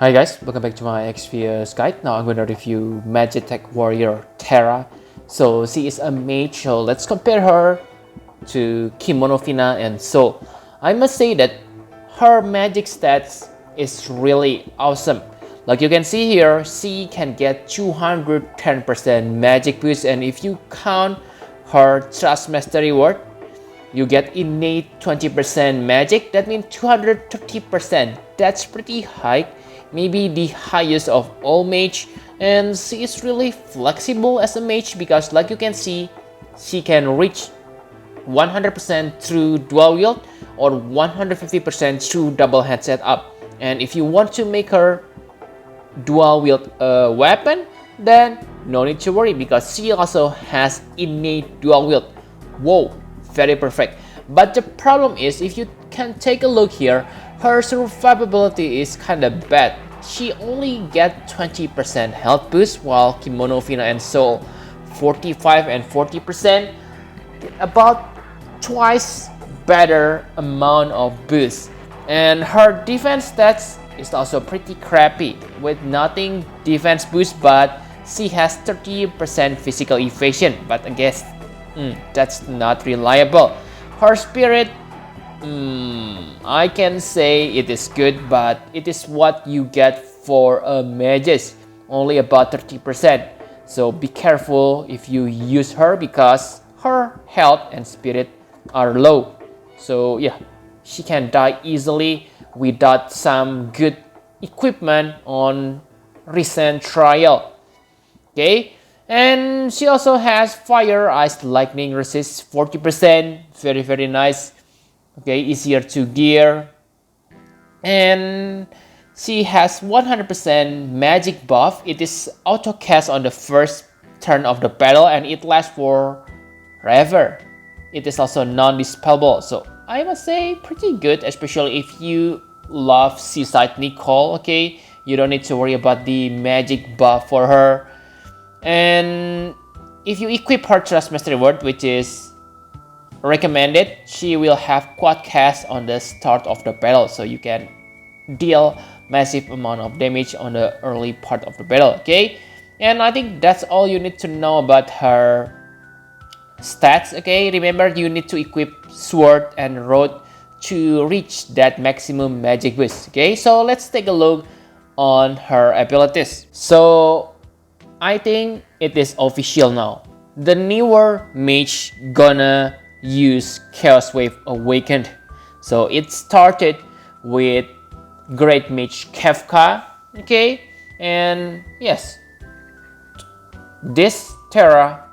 Hi guys, welcome back to my Xvious guide. Now I'm going to review Magitek Warrior Terra. So she is a mage, so let's compare her to Kimono Fina and Soul. I must say that her magic stats is really awesome. Like you can see here, she can get 210% magic boost, and if you count her Trust Mastery word, you get innate 20% magic. That means 230%. That's pretty high, maybe the highest of all mage, and she is really flexible as a mage because like you can see, she can reach 100% through dual wield or 150% through double hand setup. And if you want to make her dual wield a weapon, then no need to worry because she also has innate dual wield. Whoa, very perfect. But the problem is, if you can take a look here, her survivability is kinda bad. She only get 20% health boost while Kimono Fina and Soul 45 and 40%, about twice better amount of boost. And her defense stats is also pretty crappy with nothing defense boost, but she has 30% physical evasion, but I guess that's not reliable. Her spirit, I can say it is good, but it is what you get for a mages, only about 30%. So be careful if you use her because her health and spirit are low. So yeah, she can die easily without some good equipment on recent trial. Okay, and she also has fire, ice, lightning resist 40%. Very nice. Okay, easier to gear, and she has 100% magic buff. It is auto cast on the first turn of the battle and it lasts forever. It is also non-dispellable, so I must say pretty good, especially if you love Seaside Nicole. Okay, you don't need to worry about the magic buff for her. And if you equip her Trust Mastery Word, which is recommended, she will have quad cast on the start of the battle, so you can deal massive amount of damage on the early part of the battle. Okay, and I think that's all you need to know about her stats. Okay, remember you need to equip sword and road to reach that maximum magic boost. Okay, so let's take a look on her abilities. So I think it is official now. The newer mage gonna use Chaos Wave Awakened. So it started with Great Mage Kefka. Okay, and yes, this Terra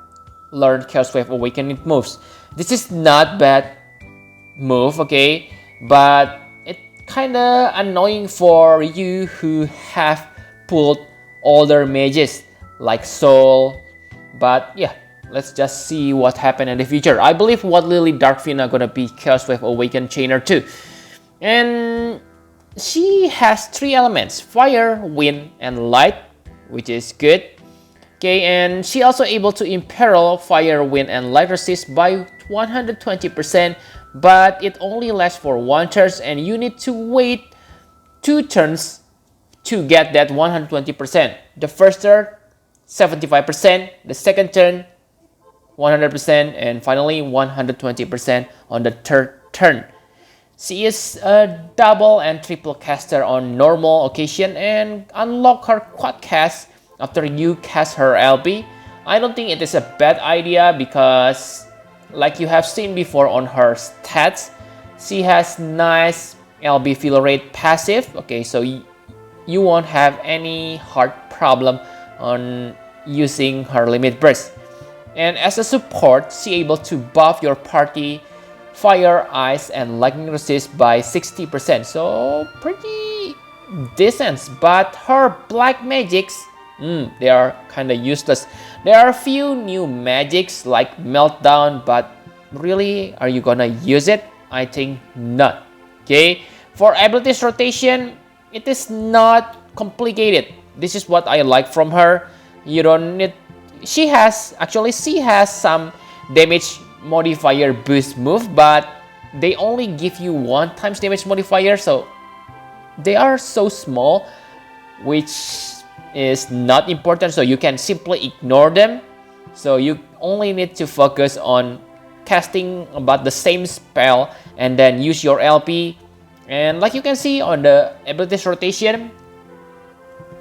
learned Chaos Wave Awakening moves. This is not bad move, okay, but it kinda annoying for you who have pulled older mages like Soul. But yeah, let's just see what happened in the future. I believe what Lily Darkfina gonna be Chaos Wave Awakened Chainer too. And she has three elements: fire, wind, and light, which is good. Okay, and she also able to imperil fire, wind, and light resist by 120%, but it only lasts for one turn, and you need to wait 2 turns to get that 120%. The first turn, 75%, the second turn, 100%, and finally 120% on the third turn. She is a double and triple caster on normal occasion and unlock her quad cast after you cast her LB. I don't think it is a bad idea because like you have seen before on her stats, she has nice LB fill rate passive. Okay, so you won't have any hard problem on using her limit burst. And as a support, she able to buff your party fire, ice, and lightning resist by 60%. So pretty decent. But her black magics, they are kinda useless. There are a few new magics like meltdown, but really, are you gonna use it? I think not. Okay, for abilities rotation, it is not complicated. This is what I like from her. You don't need. She has some damage modifier boost move, but they only give you 1 times damage modifier, so they are so small. which is not important, so you can simply ignore them. So you only need to focus on casting about the same spell and then use your LP. And like you can see on the abilities rotation,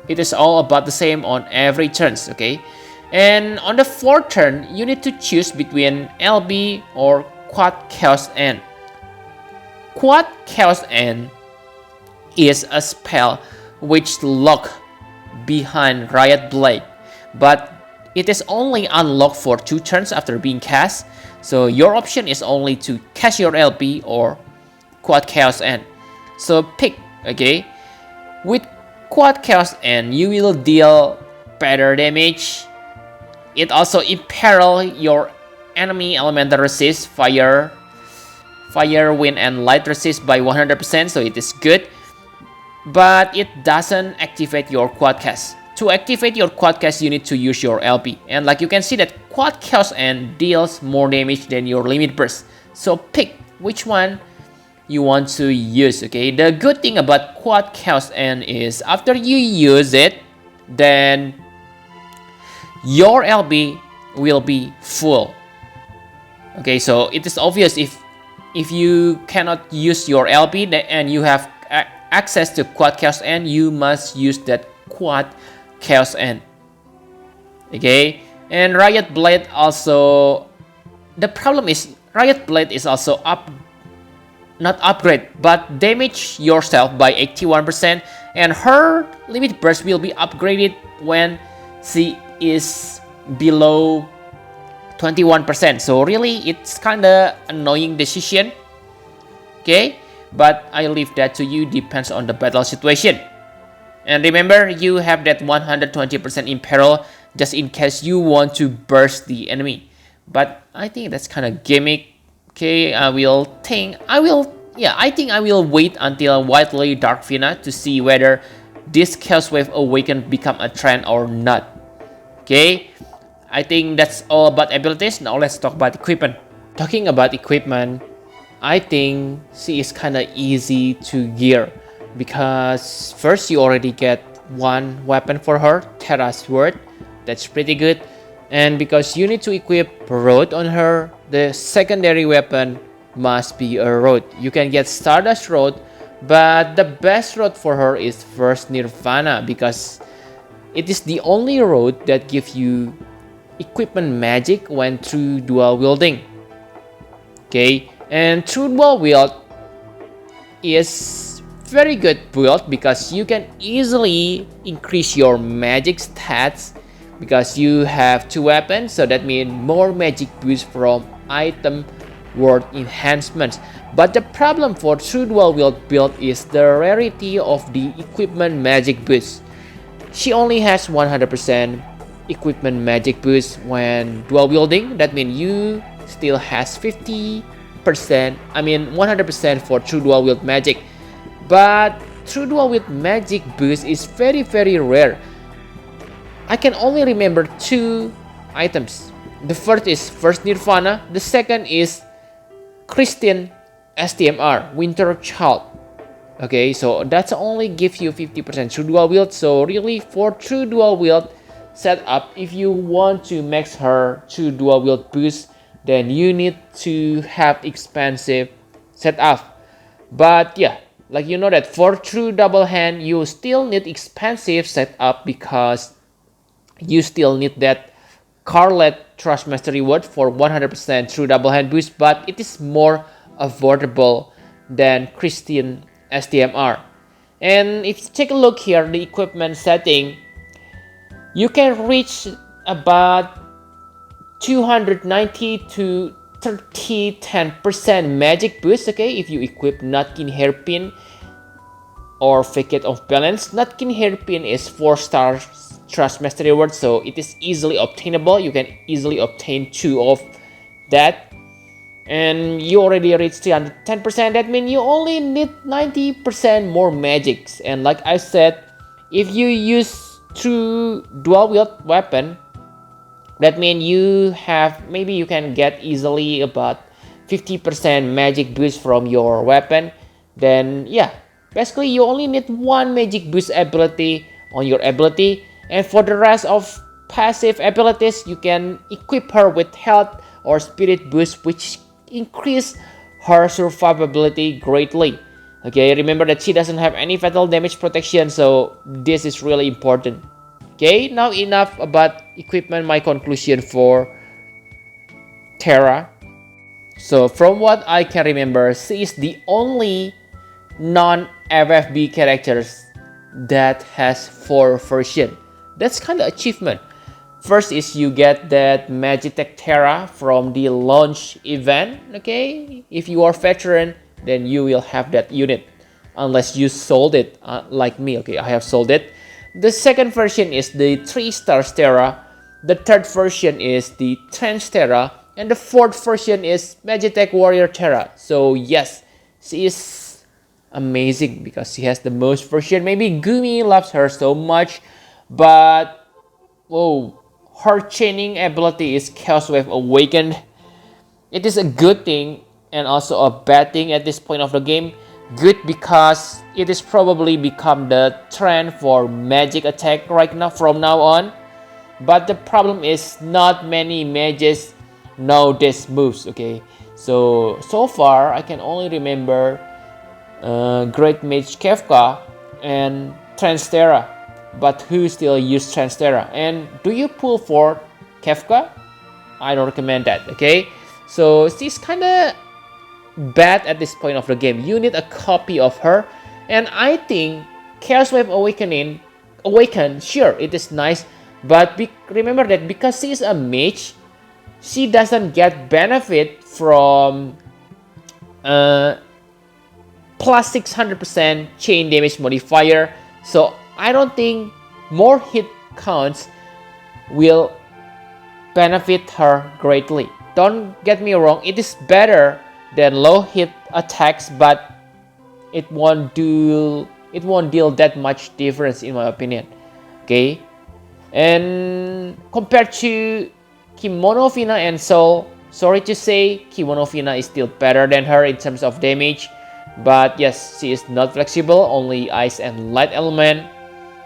it is all about the same on every turns, okay? And on the fourth turn, you need to choose between LB or Quad Chaos End. Quad Chaos End is a spell which lock behind Riot Blade, but it is only unlocked for 2 turns after being cast. So your option is only to cast your LP or Quad Chaos End. So pick, okay? With Quad Chaos End, you will deal better damage. It also imperil your enemy elemental resist, fire, wind, and light resist by 100%, so it is good. But it doesn't activate your Quad Cast. To activate your Quad Cast, you need to use your LP. And like you can see that Quad Chaos End deals more damage than your Limit Burst. So pick which one you want to use, okay? The good thing about Quad Chaos End is after you use it, then your LB will be full. Okay, so it is obvious if you cannot use your LB and you have access to Quad Chaos End, you must use that Quad Chaos End. Okay, and Riot Blade also, the problem is Riot Blade is also not upgrade, but damage yourself by 81%, and her limit burst will be upgraded when she is below 21%. So really, it's kinda annoying decision. Okay, but I leave that to you, depends on the battle situation. And remember, you have that 120% imperil just in case you want to burst the enemy. But I think that's kind of gimmick. Okay, I think I will wait until Widely Dark Fina to see whether this Chaos Wave Awaken become a trend or not. Okay, I think that's all about abilities. Now let's talk about equipment. Talking about equipment, I think she is kind of easy to gear because first you already get one weapon for her, Terra Sword. That's pretty good. And because you need to equip Road on her, the secondary weapon must be a Road. You can get Stardust Road, but the best road for her is first Nirvana because it is the only road that gives you equipment magic when through dual wielding. Okay, and through dual wield is very good build because you can easily increase your magic stats because you have 2 weapons, so that means more magic boost from item worth enhancements. But the problem for true dual wield build is the rarity of the equipment magic boost. She only has 100% equipment magic boost when dual wielding. That means you still has 100% for true dual wield magic. But true dual wield magic boost is very rare. I can only remember 2 items. The first is First Nirvana, the second is Christian STMR, Winter Child. Okay, so that's only gives you 50% true dual wield. So really for true dual wield setup, if you want to max her true dual wield boost, then you need to have expensive setup. But yeah, like you know that for true double hand, you still need expensive setup because you still need that Carlet Trust Mastery Word for 100% true double hand boost, but it is more affordable than Christian STMR. And if you take a look here, the equipment setting, you can reach about 290 to 10% magic boost, okay, if you equip Nutkin Hairpin or Facet of Balance. Nutkin Hairpin is 4-star Trust Mastery Word, so it is easily obtainable. You can easily obtain 2 of that. And you already reached 310%. That means you only need 90% more magics. And like I said, if you use true dual wield weapon, that means you can get easily about 50% magic boost from your weapon. Then yeah, basically you only need 1 magic boost ability on your ability. And for the rest of passive abilities, you can equip her with health or spirit boost, which increase her survivability greatly. Okay, remember that she doesn't have any fatal damage protection, so this is really important. Okay, now enough about equipment. My conclusion for Terra. So from what I can remember, she is the only non-FFB characters that has 4 versions. That's kind of achievement. First is you get that Magitek Terra from the launch event. Okay, if you are veteran, then you will have that unit, unless you sold it like me. Okay, I have sold it. The second version is the 3-star Terra. The third version is the Trans Terra, and the fourth version is Magitek Warrior Terra. So yes, she is amazing because she has the most version. Maybe Gumi loves her so much, but whoa, her chaining ability is Chaos Wave Awakened. It is a good thing and also a bad thing at this point of the game. Good because it is probably become the trend for magic attack right now from now on. But the problem is not many mages know these moves. Okay, so far I can only remember Great Mage Kefka and Transtera. But who still use Transtera? And do you pull for Kefka? I don't recommend that. Okay, so she's kind of bad at this point of the game. You need a copy of her, and I think Chaos Wave Awaken, sure, it is nice, but remember that because she is a mage, she doesn't get benefit from plus 600% chain damage modifier. So I don't think more hit counts will benefit her greatly. Don't get me wrong, it is better than low hit attacks, but it won't deal that much difference in my opinion. Okay, and compared to Kimono Fina and Soul, sorry to say, Kimono Fina is still better than her in terms of damage. But yes, she is not flexible, only ice and light element.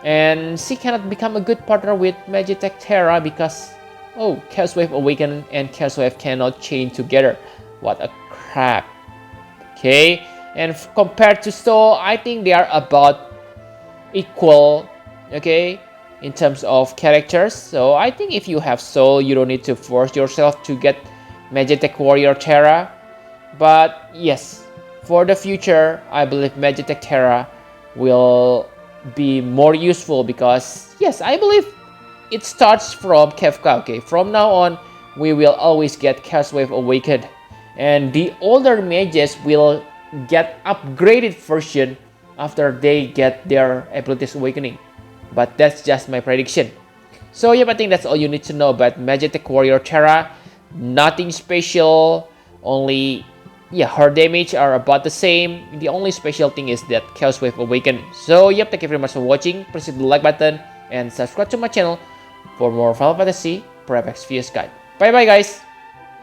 And she cannot become a good partner with Magitek Terra because, oh, Chaos Wave Awaken and Chaos Wave cannot chain together. What a crap. Okay, and compared to Soul, I think they are about equal, okay, in terms of characters. So I think if you have Soul, you don't need to force yourself to get Magitek Warrior Terra. But yes, for the future, I believe Magitek Terra will be more useful because, yes, I believe it starts from Kefka. Okay, from now on, we will always get Chaos Wave Awakened, and the older mages will get upgraded version after they get their abilities awakening. But that's just my prediction. So yeah, I think that's all you need to know about Magitek Warrior Terra. Nothing special, only her damage are about the same. The only special thing is that Chaos Wave Awaken. So yep, thank you very much for watching. Please hit the like button and subscribe to my channel for more Final Fantasy Prep X Guide. Bye bye guys!